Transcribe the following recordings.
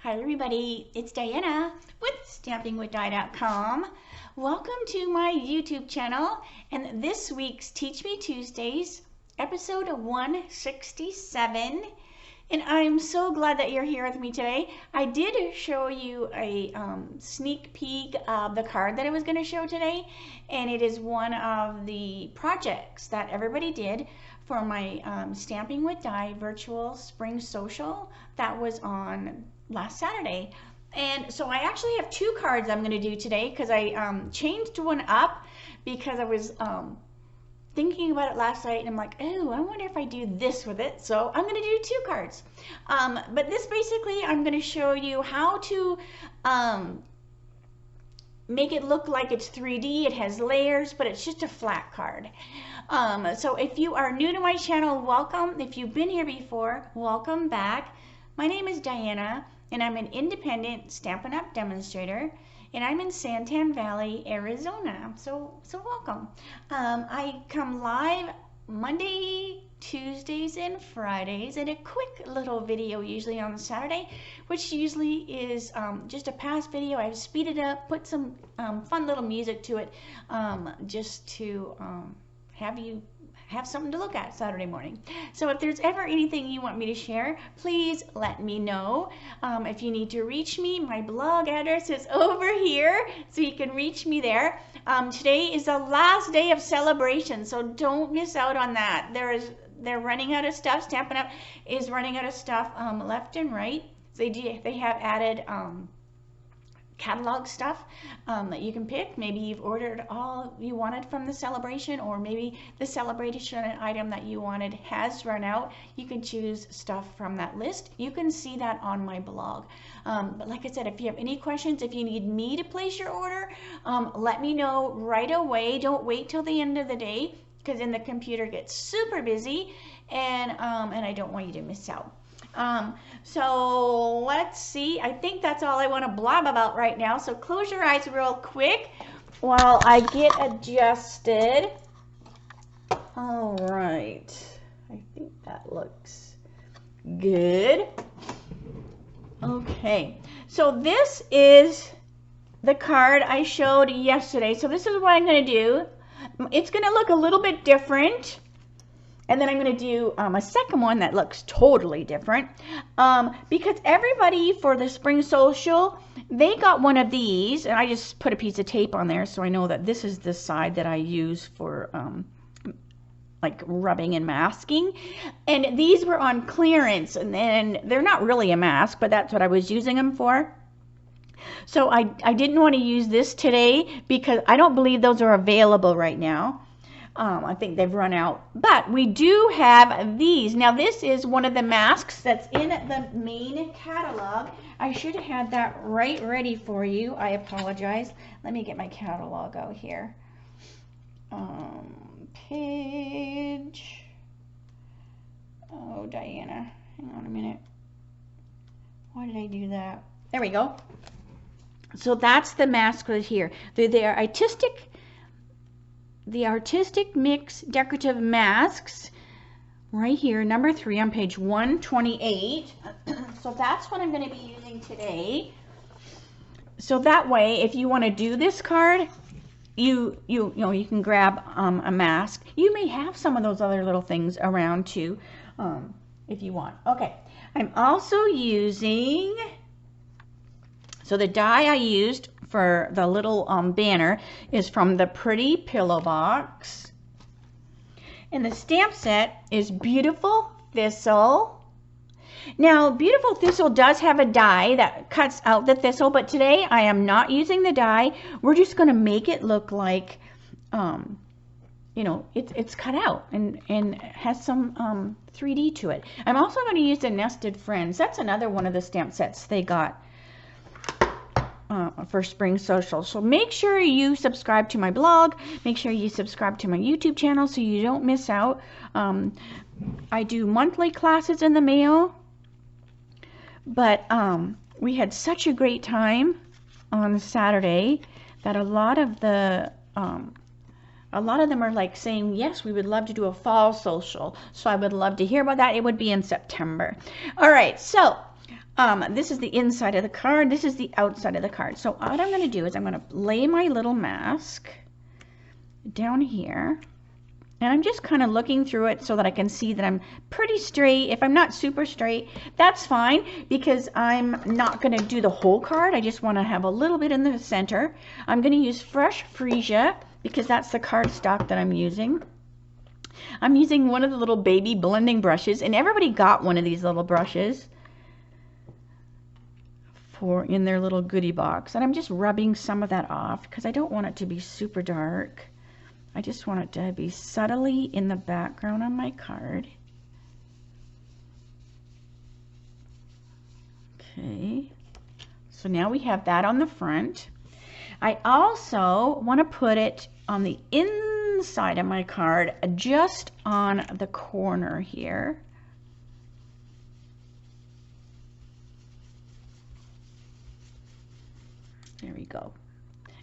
Hi everybody, it's Diana with stampingwithdie.com. Welcome to my YouTube channel and this week's Teach Me Tuesdays, episode 167. And I'm so glad that you're here with me today. I did show you a sneak peek of the card that I was going to show today, and it is one of the projects that everybody did for my Stamping with Die virtual spring social that was on last Saturday. And so I actually have two cards I'm going to do today because I changed one up because I was thinking about it last night, and I'm like, oh, I wonder if I do this with it. So I'm going to do two cards. But this basically, I'm going to show you how to make it look like it's 3D. It has layers, but it's just a flat card. So if you are new to my channel, welcome. If you've been here before, welcome back. My name is Diana, and I'm an independent Stampin' Up demonstrator. And I'm in Santan Valley, Arizona. So welcome. I come live Monday, Tuesdays, and Fridays, and a quick little video usually on Saturday, which usually is just a past video. I've speeded up, put some fun little music to it, just to have something to look at Saturday morning. So if there's ever anything you want me to share, please let me know. If you need to reach me, my blog address is over here, so you can reach me there. Today is the last day of celebration, so don't miss out on that. They're running out of stuff. Stampin' Up is running out of stuff left and right. They have added catalog stuff that you can pick. Maybe you've ordered all you wanted from the celebration, or maybe the celebration item that you wanted has run out. You can choose stuff from that list. You can see that on my blog. But like I said, if you have any questions, if you need me to place your order, let me know right away. Don't wait till the end of the day, because then the computer gets super busy, and I don't want you to miss out. So let's see. I think that's all I want to blab about right now. So close your eyes real quick while I get adjusted. All right. I think that looks good. Okay. So this is the card I showed yesterday. So this is what I'm going to do. It's going to look a little bit different. And then I'm going to do a second one that looks totally different, because everybody for the spring social, they got one of these, and I just put a piece of tape on there so I know that this is the side that I use for like rubbing and masking. And these were on clearance, and then they're not really a mask, but that's what I was using them for. So I didn't want to use this today because I don't believe those are available right now. I think they've run out, but we do have these. Now this is one of the masks that's in the main catalog. I should have had that right ready for you. I apologize. Let me get my catalog out here. Page. Oh, Diana, hang on a minute. Why did I do that? There we go. So that's the mask right here. They are artistic mix decorative masks right here, number 3 on page 128. So that's what I'm going to be using today. So that way, if you want to do this card, you can grab a mask. You may have some of those other little things around too, if you want. Okay, I'm also using, so the die I used for the little banner is from the Pretty Pillow Box. And the stamp set is Beautiful Thistle. Now, Beautiful Thistle does have a die that cuts out the thistle, but today I am not using the die. We're just going to make it look like, you know, it's cut out and has some 3D to it. I'm also going to use the Nested Friends. That's another one of the stamp sets they got for spring social. So make sure you subscribe to my blog. Make sure you subscribe to my YouTube channel so you don't miss out. I do monthly classes in the mail, but we had such a great time on Saturday that a lot of them are like saying, yes, we would love to do a fall social. So I would love to hear about that. It would be in September. All right, so This is the inside of the card. This is the outside of the card. So what I'm going to do is I'm going to lay my little mask down here. And I'm just kind of looking through it so that I can see that I'm pretty straight. If I'm not super straight, that's fine, because I'm not going to do the whole card. I just want to have a little bit in the center. I'm going to use fresh freesia because that's the cardstock that I'm using. I'm using one of the little baby blending brushes, and everybody got one of these little brushes in their little goodie box. And I'm just rubbing some of that off because I don't want it to be super dark. I just want it to be subtly in the background on my card. Okay, so now we have that on the front. I also want to put it on the inside of my card, just on the corner here. There we go.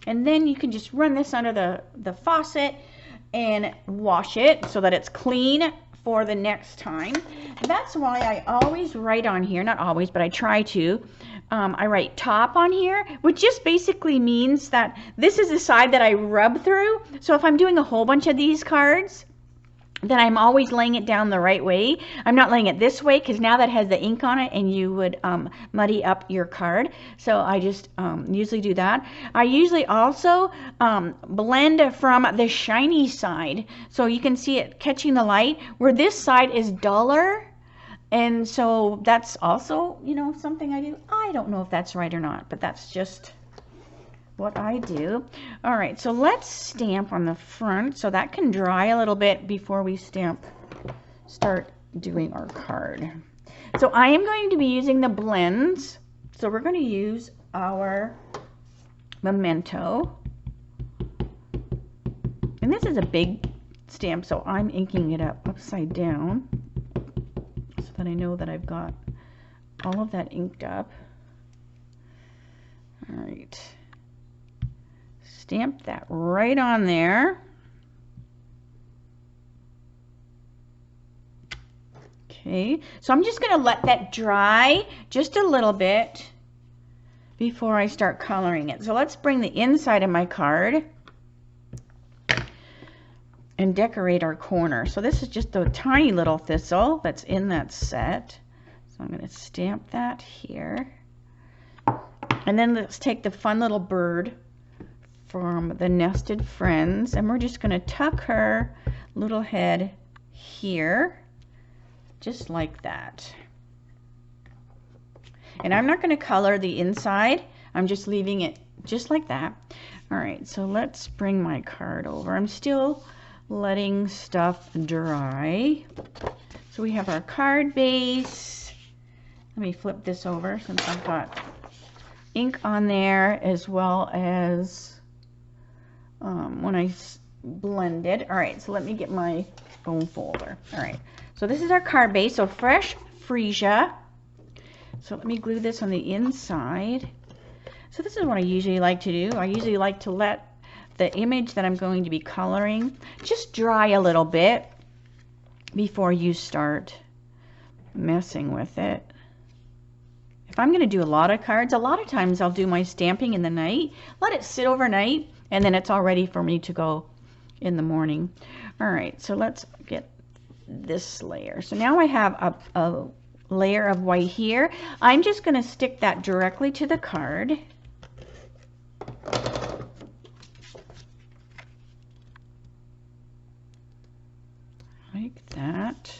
And then you can just run this under the faucet and wash it so that it's clean for the next time. That's why I always write on here, not always, but I try to. I write top on here, which just basically means that this is the side that I rub through. So if I'm doing a whole bunch of these cards, then I'm always laying it down the right way. I'm not laying it this way because now that has the ink on it and you would muddy up your card. So I just usually do that. I usually also blend from the shiny side. So you can see it catching the light where this side is duller. And so that's also, you know, something I do. I don't know if that's right or not, but that's just what I do. All right, so let's stamp on the front so that can dry a little bit before we start doing our card. So I am going to be using the blends. So we're going to use our Memento. And this is a big stamp, so I'm inking it up upside down so that I know that I've got all of that inked up. All right. Stamp that right on there. Okay, so I'm just going to let that dry just a little bit before I start coloring it. So let's bring the inside of my card and decorate our corner. So this is just a tiny little thistle that's in that set. So I'm going to stamp that here. And then let's take the fun little bird from the Nested Friends, and we're just going to tuck her little head here, just like that. And I'm not going to color the inside. I'm just leaving it just like that. All right, so let's bring my card over. I'm still letting stuff dry. So we have our card base. Let me flip this over since I've got ink on there as well as when I blended. All right, so let me get my foam folder. All right, so this is our card base, so fresh freesia. So let me glue this on the inside. So this is what I usually like to do. I usually like to let the image that I'm going to be coloring just dry a little bit before you start messing with it. If I'm going to do a lot of cards, a lot of times I'll do my stamping in the night, let it sit overnight, and then it's all ready for me to go in the morning. All right, so let's get this layer. So now I have a layer of white here. I'm just going to stick that directly to the card. Like that.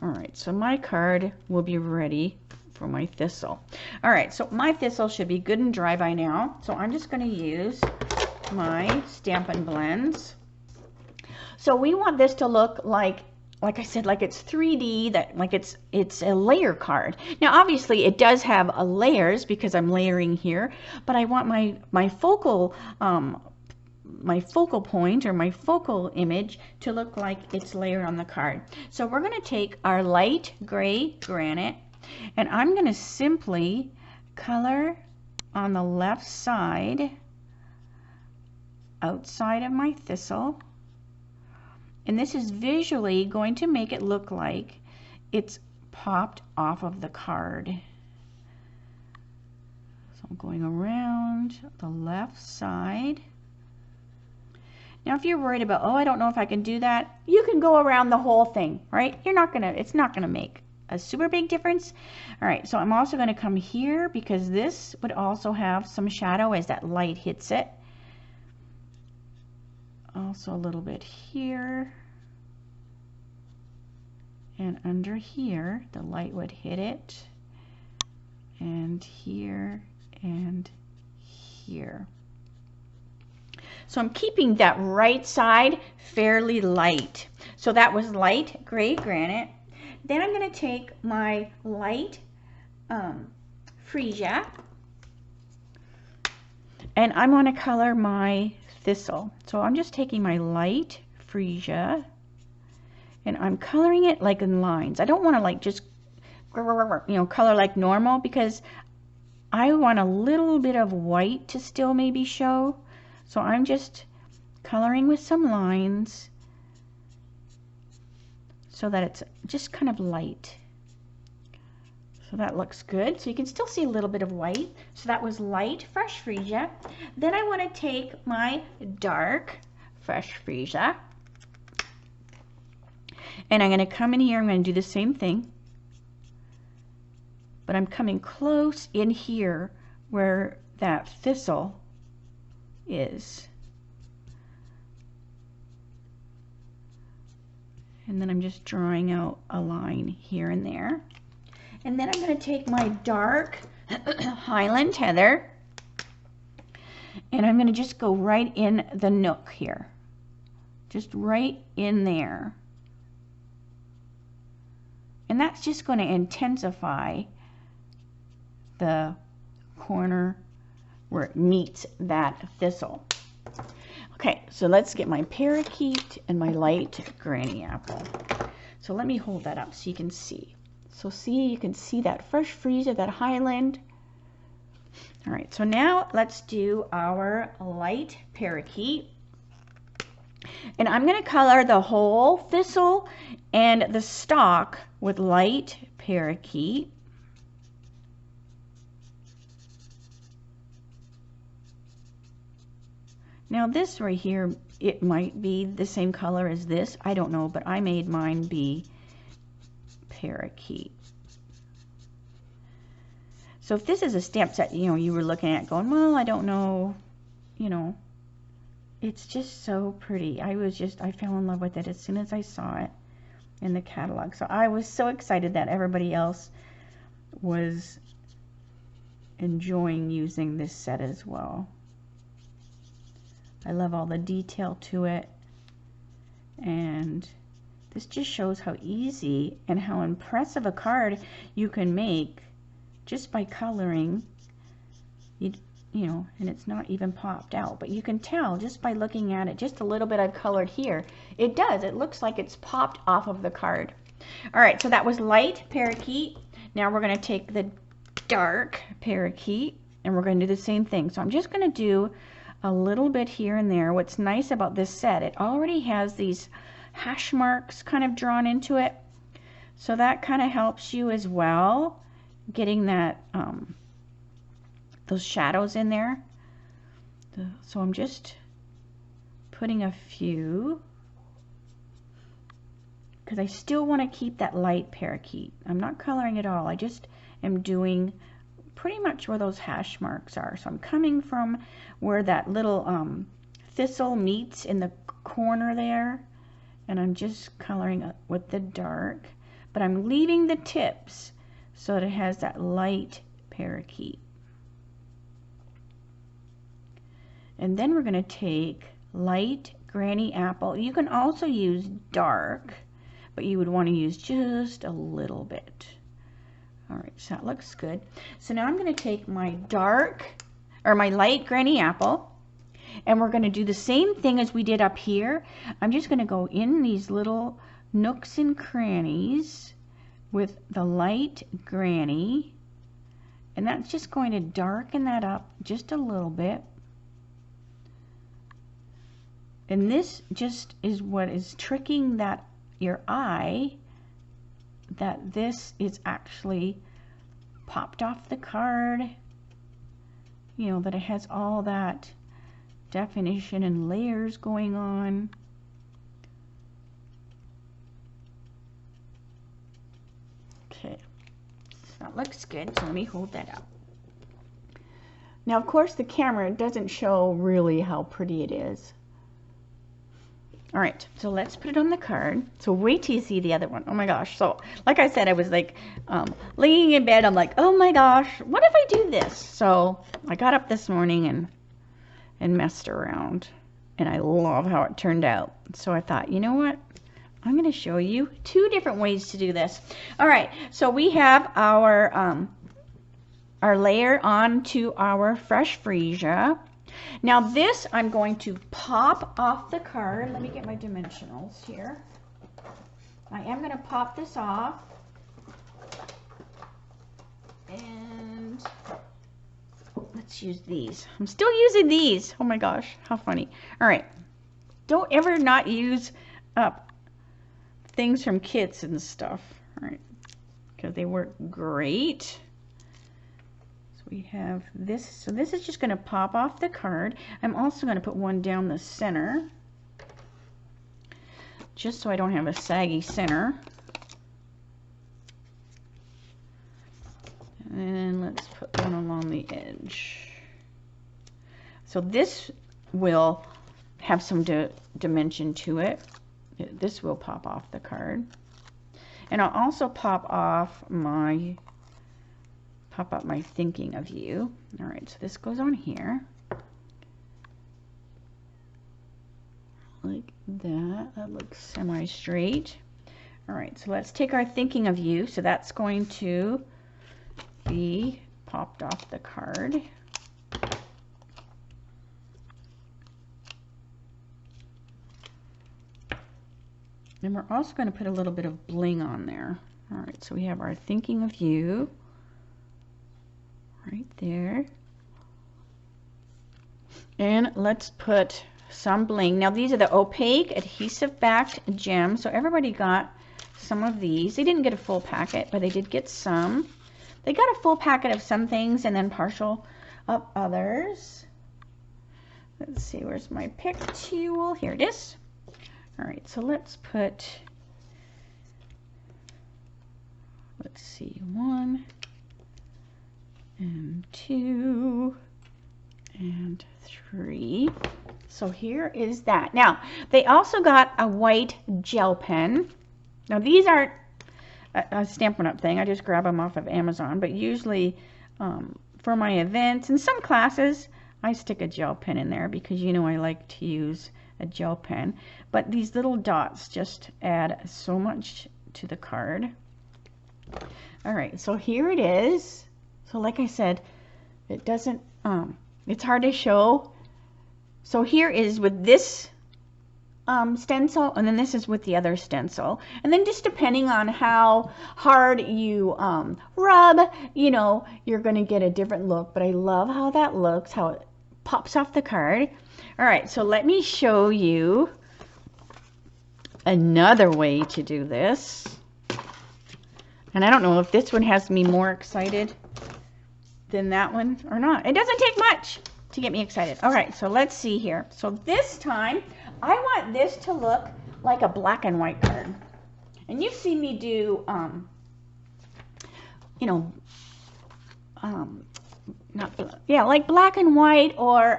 All right, so my card will be ready for my thistle. All right, so my thistle should be good and dry by now. So I'm just going to use my Stampin' Blends. So we want this to look like I said, like it's 3D, that like it's a layer card. Now obviously it does have layers because I'm layering here, but I want my focal point or my focal image to look like it's layered on the card. So we're going to take our light gray granite, and I'm going to simply color on the left side outside of my thistle. And this is visually going to make it look like it's popped off of the card. I'm going around the left side. Now if you're worried about, oh, I don't know if I can do that, you can go around the whole thing, right? It's not gonna make a super big difference. All right, so I'm also gonna come here because this would also have some shadow as that light hits it. Also a little bit here. And under here, the light would hit it. And here and here. So I'm keeping that right side fairly light. So that was light gray granite. Then I'm going to take my light freesia and I'm going to color my thistle. So I'm just taking my light freesia and I'm coloring it like in lines. I don't want to like just, color like normal because I want a little bit of white to still maybe show. So I'm just coloring with some lines so that it's just kind of light. So that looks good. So you can still see a little bit of white. So that was light fresh freesia. Then I want to take my dark fresh freesia and I'm going to come in here. I'm going to do the same thing, but I'm coming close in here where that thistle is. And then I'm just drawing out a line here and there. And then I'm going to take my dark Highland Heather and I'm going to just go right in the nook here. Just right in there. And that's just going to intensify the corner where it meets that thistle. Okay, so let's get my parakeet and my light granny apple. So let me hold that up so you can see. So see, you can see that fresh freesia, that Highland. All right, so now let's do our light parakeet. And I'm going to color the whole thistle and the stalk with light parakeet. Now this right here, it might be the same color as this. I don't know, but I made mine be parakeet. So if this is a stamp set, you were looking at going, well, I don't know, it's just so pretty. I fell in love with it as soon as I saw it in the catalog. So I was so excited that everybody else was enjoying using this set as well. I love all the detail to it, and this just shows how easy and how impressive a card you can make just by coloring. And it's not even popped out, but you can tell just by looking at it, just a little bit I've colored here, it looks like it's popped off of the card. All right, so that was light parakeet. Now we're going to take the dark parakeet and we're going to do the same thing. So I'm just going to do a little bit here and there. What's nice about this set, it already has these hash marks kind of drawn into it, so that kind of helps you as well, getting that those shadows in there. So I'm just putting a few because I still want to keep that light parakeet. I'm not coloring at all. I just am doing pretty much where those hash marks are. So I'm coming from where that little thistle meets in the corner there, and I'm just coloring with the dark, but I'm leaving the tips so that it has that light parakeet. And then we're going to take light granny apple. You can also use dark, but you would want to use just a little bit. All right, so that looks good. So now I'm going to take my my light granny apple, and we're going to do the same thing as we did up here. I'm just going to go in these little nooks and crannies with the light granny, and that's just going to darken that up just a little bit. And this just is what is tricking your eye, that this is actually popped off the card. you know, that it has all that definition and layers going on. Okay, that looks good, so let me hold that up. Now, of course, the camera doesn't show really how pretty it is. All right, so let's put it on the card. So wait till you see the other one. Oh my gosh. So like I said, I was like laying in bed. I'm like, oh my gosh, what if I do this? So I got up this morning and messed around. And I love how it turned out. So I thought, you know what? I'm going to show you 2 different ways to do this. All right, so we have our layer onto our fresh freesia. Now this I'm going to pop off the card. Let me get my dimensionals here. I am going to pop this off. And let's use these. I'm still using these. Oh my gosh, how funny. All right. Don't ever not use up things from kits and stuff. All right. Because they work great. We have this, so this is just going to pop off the card. I'm also going to put one down the center, just so I don't have a saggy center. And let's put one along the edge. So this will have some dimension to it. This will pop off the card. And I'll also pop up my thinking of you. All right, so this goes on here. Like that. That looks semi-straight. All right, so let's take our thinking of you. So that's going to be popped off the card. And we're also going to put a little bit of bling on there. All right, so we have our thinking of you right there. And let's put some bling. Now these are the opaque adhesive backed gems. So everybody got some of these. They didn't get a full packet, but they did get some. They got a full packet of some things and then partial of others. Let's see, where's my pick tool? Here it is. All right, so let's put, let's see, 1 and 2 and 3. So here is that. Now they also got a white gel pen. Now these aren't a Stampin' Up thing. I just grab them off of Amazon, but usually for my events and some classes I stick a gel pen in there because you know I like to use a gel pen. But these little dots just add so much to the card. All right, so here it is. So like I said, it doesn't, it's hard to show. So here is with this stencil, and then this is with the other stencil. And then just depending on how hard you rub, you know, you're going to get a different look. But I love how that looks, how it pops off the card. All right, so let me show you another way to do this. And I don't know if this one has me more excited than that one or not. It doesn't take much to get me excited. All right, so let's see here. So this time, I want this to look like a black and white card. And you've seen me do, you know, like black and white or,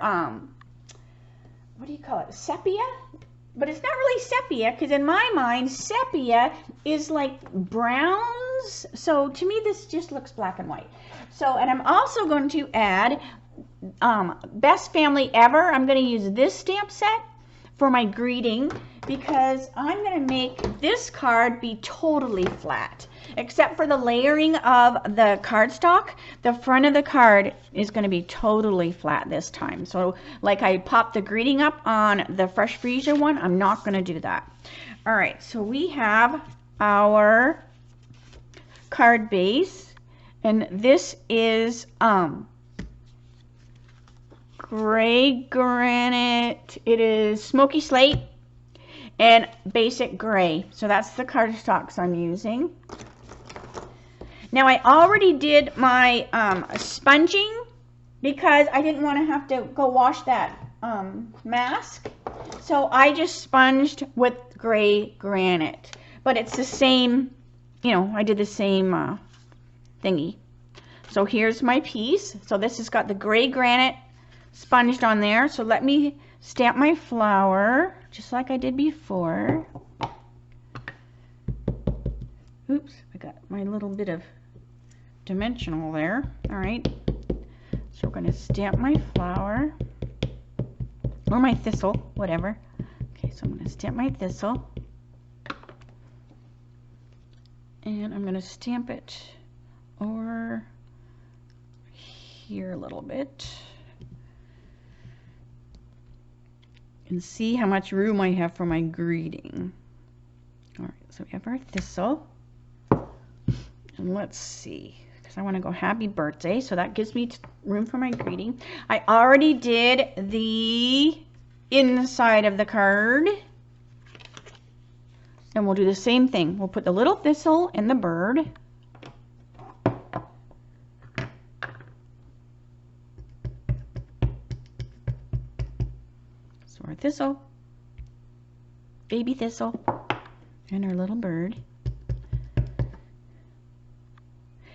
what do you call it, sepia? But it's not really sepia, because in my mind, sepia is like browns. So to me, this just looks black and white. So, and I'm also going to add Best Family Ever. I'm going to use this stamp set for my greeting because I'm going to make this card be totally flat. Except for the layering of the cardstock, the front of the card is going to be totally flat this time. So like I popped the greeting up on the Fresh Freesia one, I'm not going to do that. All right, so we have our card base, and this is gray granite. It is smoky slate and basic gray. So that's the cardstocks I'm using. Now I already did my sponging because I didn't want to have to go wash that mask. So I just sponged with gray granite. But it's the same, you know, I did the same thingy. So here's my piece. So this has got the gray granite sponged on there. So let me stamp my flower just like I did before. Oops, I got my little bit of dimensional there. All right. So we're going to stamp my flower or my thistle, whatever. Okay, so I'm going to stamp my thistle. And I'm going to stamp it over here a little bit. And see how much room I have for my greeting. All right, so we have our thistle. And let's see, because I want to go happy birthday, so that gives me room for my greeting. I already did the inside of the card. And we'll do the same thing. We'll put the little thistle and the bird. So our thistle, baby thistle, and our little bird.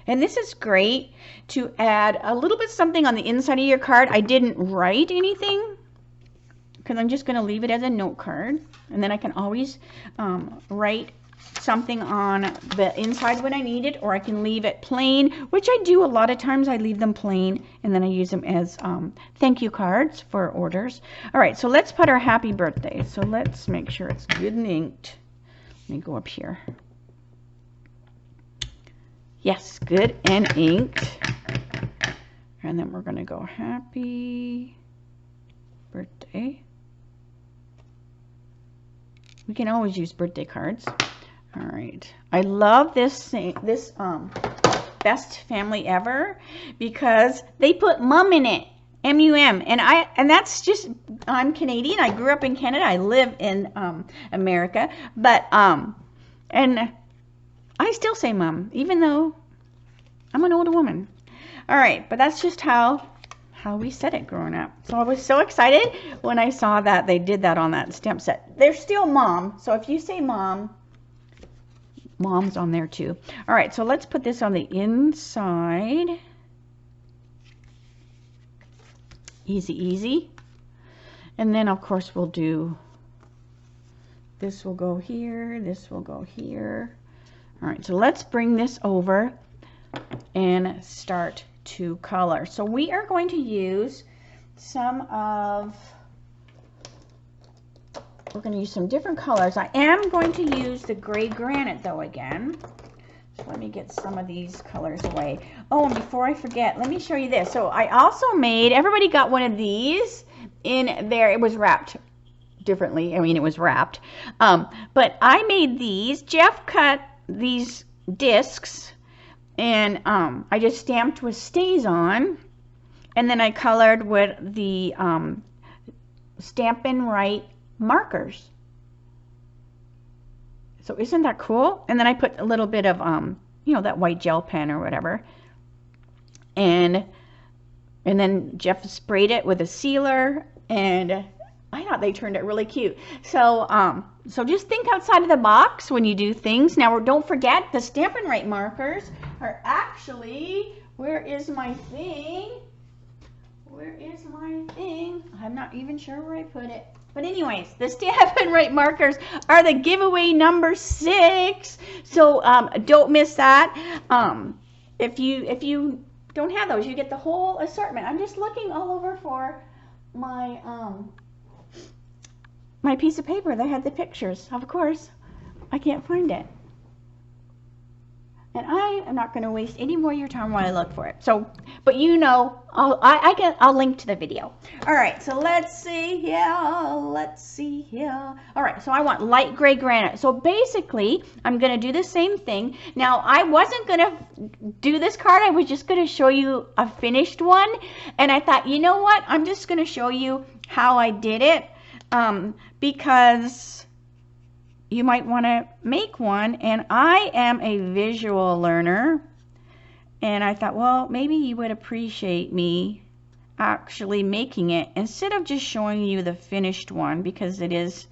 And this is great to add a little bit something on the inside of your card. I didn't write anything because I'm just going to leave it as a note card. And then I can always write something on the inside when I need it, or I can leave it plain, which I do a lot of times. I leave them plain and then I use them as thank you cards for orders. All right, so let's put our happy birthday. So let's make sure it's good and inked. Let me go up here. Yes, good and inked. And then we're going to go happy birthday. We can always use birthday cards. All right. I love this best family ever because they put mum in it. M-U-M. And that's just, I'm Canadian. I grew up in Canada. I live in America. But and I still say mum, even though I'm an older woman. All right, but that's just how we said it growing up. So I was so excited when I saw that they did that on that stamp set. They're still mom, so if you say mom, mom's on there too. All right, so let's put this on the inside. Easy, easy. And then of course we'll do, this will go here, this will go here. All right, so let's bring this over and start to color. So we are going to use some different colors. I am going to use the gray granite though again. So let me get some of these colors away. Oh, and before I forget, let me show you this. So I also made, everybody got one of these in there. It was wrapped differently. I mean, it was wrapped. But I made these. Jeff cut these discs. And I just stamped with Stays-On, and then I colored with the Stampin' Up markers. So isn't that cool? And then I put a little bit of, you know, that white gel pen or whatever. And then Jeff sprayed it with a sealer, and I thought they turned out really cute. So so just think outside of the box when you do things. Now, don't forget the Stampin' Up markers are actually, where is my thing? Where is my thing? I'm not even sure where I put it. But anyways, the Stampin' Up markers are the giveaway number 6. So don't miss that. If you don't have those, you get the whole assortment. I'm just looking all over for my my piece of paper that had the pictures. Of course, I can't find it. And I am not going to waste any more of your time while I look for it. So, but you know, I'll link to the video. All right, so let's see here. Let's see here. All right, so I want light gray granite. So basically, I'm going to do the same thing. Now, I wasn't going to do this card. I was just going to show you a finished one. And I thought, you know what? I'm just going to show you how I did it. Because you might want to make one, and I am a visual learner, and I thought, well, maybe you would appreciate me actually making it instead of just showing you the finished one, because it is,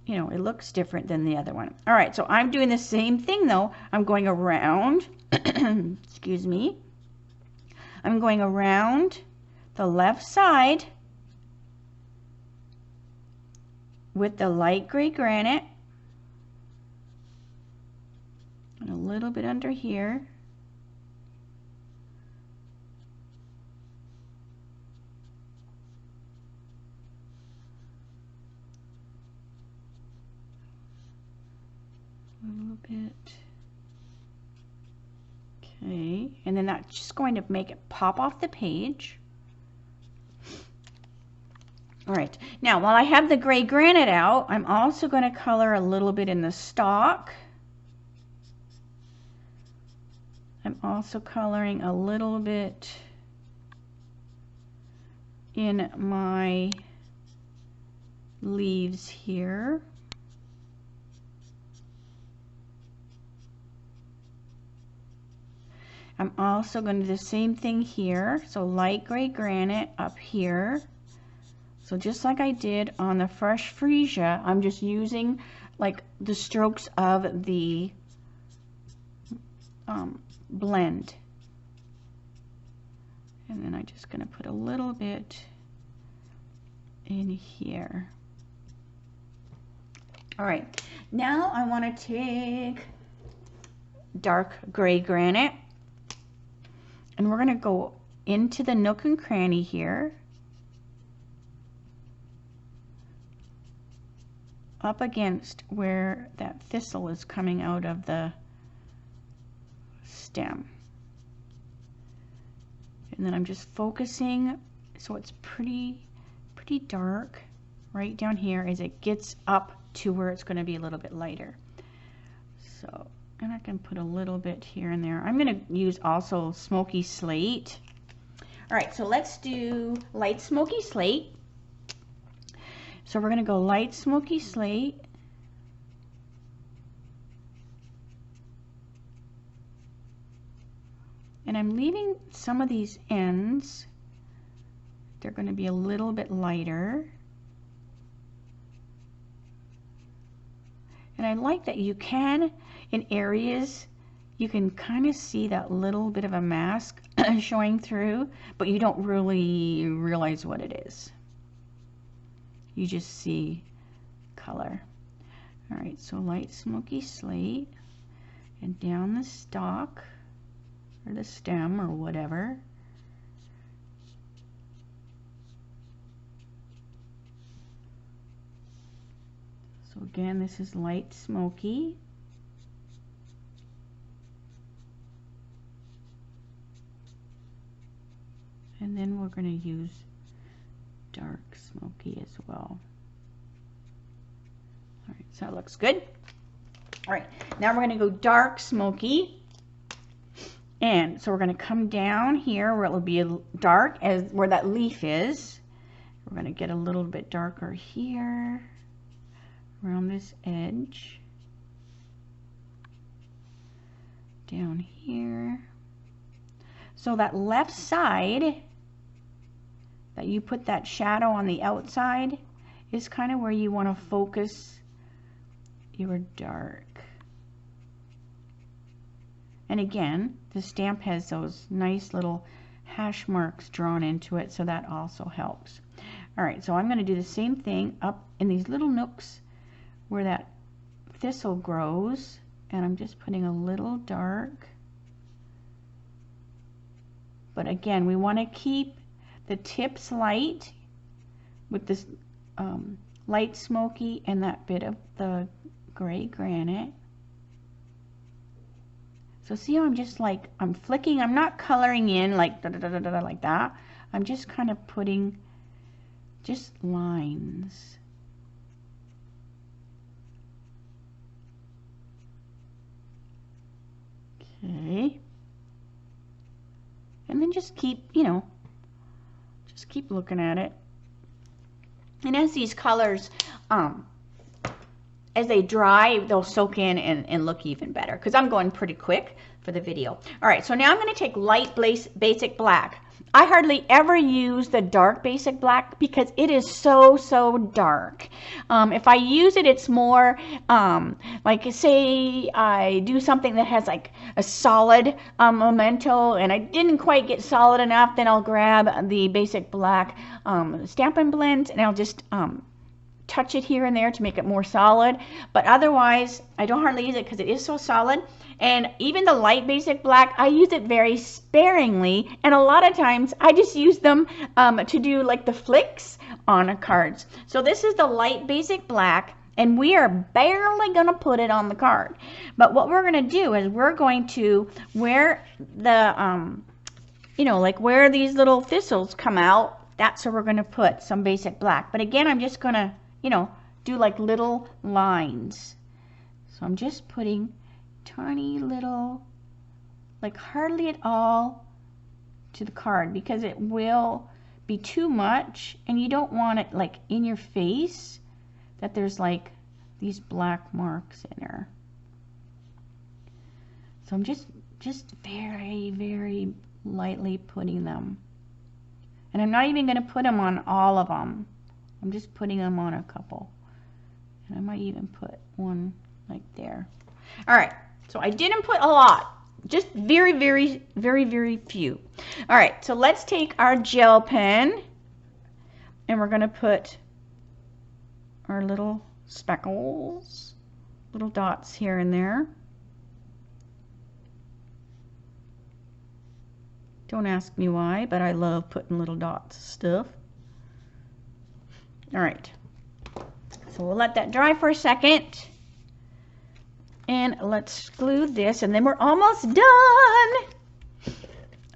you know, it looks different than the other one. All right, so I'm doing the same thing though. I'm going around, excuse me. I'm going around the left side with the light gray granite and a little bit under here. A little bit. Okay, and then that's just going to make it pop off the page. All right, now while I have the gray granite out, I'm also going to color a little bit in the stalk. I'm also coloring a little bit in my leaves here. I'm also going to do the same thing here. So light gray granite up here. So just like I did on the fresh freesia, I'm just using like the strokes of the blend. And then I'm just going to put a little bit in here. All right, now I want to take dark gray granite. And we're going to go into the nook and cranny here, up against where that thistle is coming out of the stem. And then I'm just focusing so it's pretty dark right down here as it gets up to where it's going to be a little bit lighter. So, and I can put a little bit here and there. I'm going to use also smoky slate. All right, so let's do light smoky slate. So we're going to go light smoky slate. And I'm leaving some of these ends. They're going to be a little bit lighter. And I like that you can, in areas, you can kind of see that little bit of a mask showing through, but you don't really realize what it is. You just see color. All right, so light smoky slate and down the stalk or the stem or whatever. So again, this is light smoky. And then we're going to use dark smoky as well. All right, so that looks good. All right, now we're going to go dark smoky. And so we're going to come down here where it will be dark as where that leaf is. We're going to get a little bit darker here around this edge. Down here. So that left side that you put that shadow on the outside is kind of where you want to focus your dark. And again, the stamp has those nice little hash marks drawn into it, so that also helps. All right, so I'm going to do the same thing up in these little nooks where that thistle grows, and I'm just putting a little dark. But again, we want to keep the tips light with this light smoky and that bit of the gray granite. So see how I'm just like, I'm flicking, I'm not coloring in like da, da, da, da, da, like that. I'm just kind of putting just lines. Okay. And then just keep, you know, just keep looking at it. And as these colors, as they dry, they'll soak in and look even better, because I'm going pretty quick for the video. All right, so now I'm going to take light basic black. I hardly ever use the dark basic black because it is so dark. If I use it, it's more like, say I do something that has like a solid memento and I didn't quite get solid enough, then I'll grab the basic black Stampin' Blend and I'll just touch it here and there to make it more solid. But otherwise, I don't hardly use it because it is so solid. And even the light basic black, I use it very sparingly, and a lot of times I just use them to do like the flicks on cards. So this is the light basic black, and we are barely going to put it on the card. But what we're going to do is we're going to, where the you know, like where these little thistles come out, that's where we're going to put some basic black. But again, I'm just going to, you know, do like little lines. So I'm just putting tiny little, like hardly at all to the card, because it will be too much and you don't want it like in your face that there's like these black marks in there. So I'm just very lightly putting them, and I'm not even going to put them on all of them. I'm just putting them on a couple, and I might even put one like there. All right, so I didn't put a lot, just very few. All right, so let's take our gel pen and we're going to put our little speckles, little dots here and there. Don't ask me why, but I love putting little dots of stuff. All right, so we'll let that dry for a second. And let's glue this, and then we're almost done.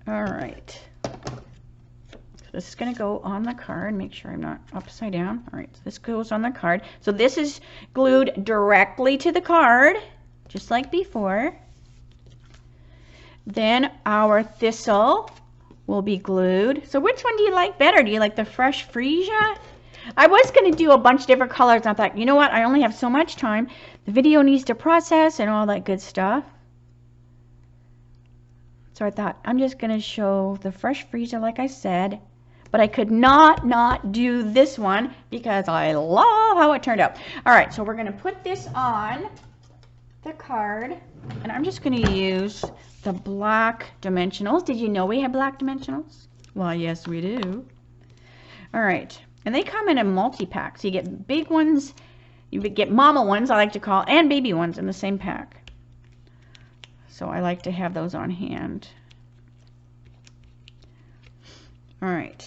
All right. So this is going to go on the card. Make sure I'm not upside down. All right, so this goes on the card. So this is glued directly to the card, just like before. Then our thistle will be glued. So which one do you like better? Do you like the fresh freesia? I was going to do a bunch of different colors. I thought, you know what? I only have so much time. The video needs to process and all that good stuff. So I thought, I'm just going to show the fresh freesia like I said. But I could not do this one because I love how it turned out. All right, so we're going to put this on the card. And I'm just going to use the black dimensionals. Did you know we have black dimensionals? Well, yes, we do. All right. And they come in a multi-pack. So you get big ones, you get mama ones, I like to call, and baby ones in the same pack. So I like to have those on hand. All right.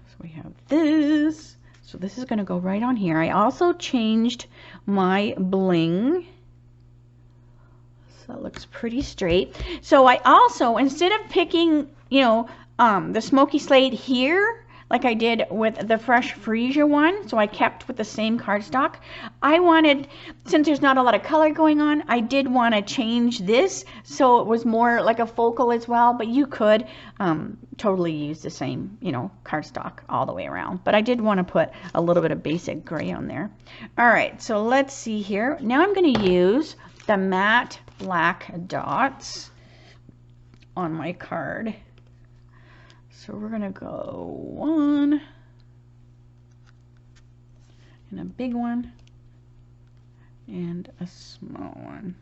So we have this. So this is going to go right on here. I also changed my bling. So it looks pretty straight. So I also, instead of picking, you know, the smoky slate here, like I did with the fresh freesia one, so I kept with the same cardstock. I wanted, since there's not a lot of color going on, I did want to change this so it was more like a focal as well, but you could totally use the same, you know, cardstock all the way around. But I did want to put a little bit of basic gray on there. All right, so let's see here. Now I'm going to use the matte black dots on my card. So we're going to go one and a big one and a small one.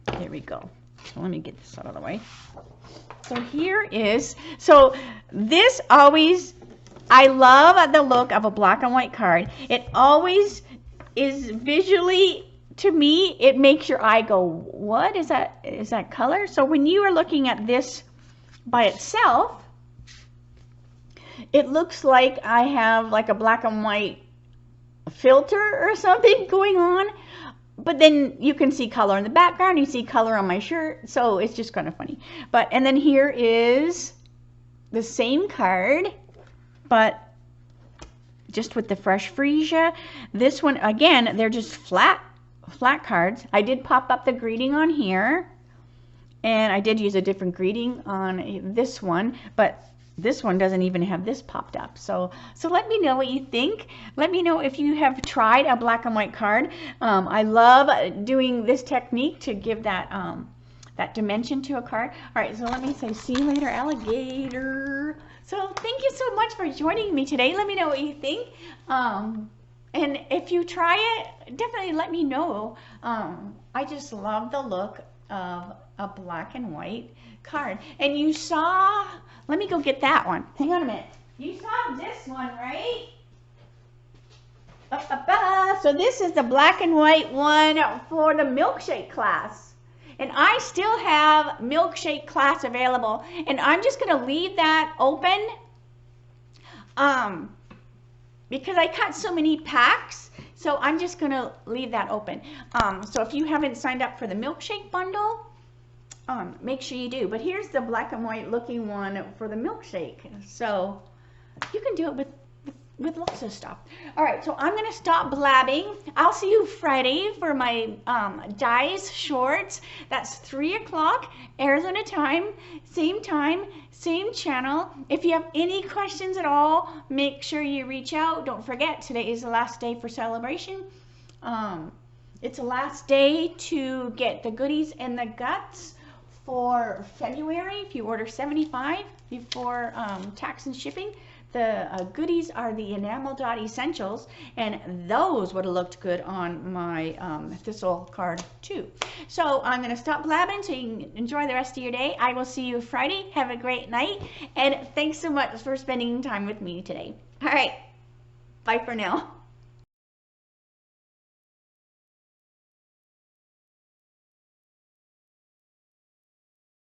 There we go. So let me get this out of the way. So here is, so this always, I love the look of a black and white card. It always is visually, to me, it makes your eye go, what is that? Is that color? So when you are looking at this by itself, it looks like I have like a black and white filter or something going on, but then you can see color in the background, you see color on my shirt, so it's just kind of funny. But and then here is the same card, but just with the fresh freesia. This one, again, they're just flat cards. I did pop up the greeting on here, and I did use a different greeting on this one, but this one doesn't even have this popped up. So let me know what you think. Let me know if you have tried a black and white card. I love doing this technique to give that that dimension to a card. All right, so let me say, see you later, alligator. So thank you so much for joining me today. Let me know what you think. And if you try it, definitely let me know. I just love the look of a black and white card. And you saw, let me go get that one. Hang on a minute. You saw this one, right? So this is the black and white one for the milkshake class. And I still have milkshake class available. And I'm just going to leave that open because I cut so many packs. So I'm just going to leave that open. So if you haven't signed up for the milkshake bundle, make sure you do. But here's the black and white looking one for the milkshake. So you can do it with lots of stuff. All right, so I'm gonna stop blabbing. I'll see you Friday for my dies shorts. That's 3 o'clock Arizona time, same channel. If you have any questions at all, make sure you reach out. Don't forget, today is the last day for celebration. It's the last day to get the goodies and the guts for February. If you order 75 before tax and shipping, the goodies are the enamel dot essentials, and those would have looked good on my thistle card too. So I'm going to stop blabbing so you can enjoy the rest of your day. I will see you Friday. Have a great night, and thanks so much for spending time with me today. All right, bye for now.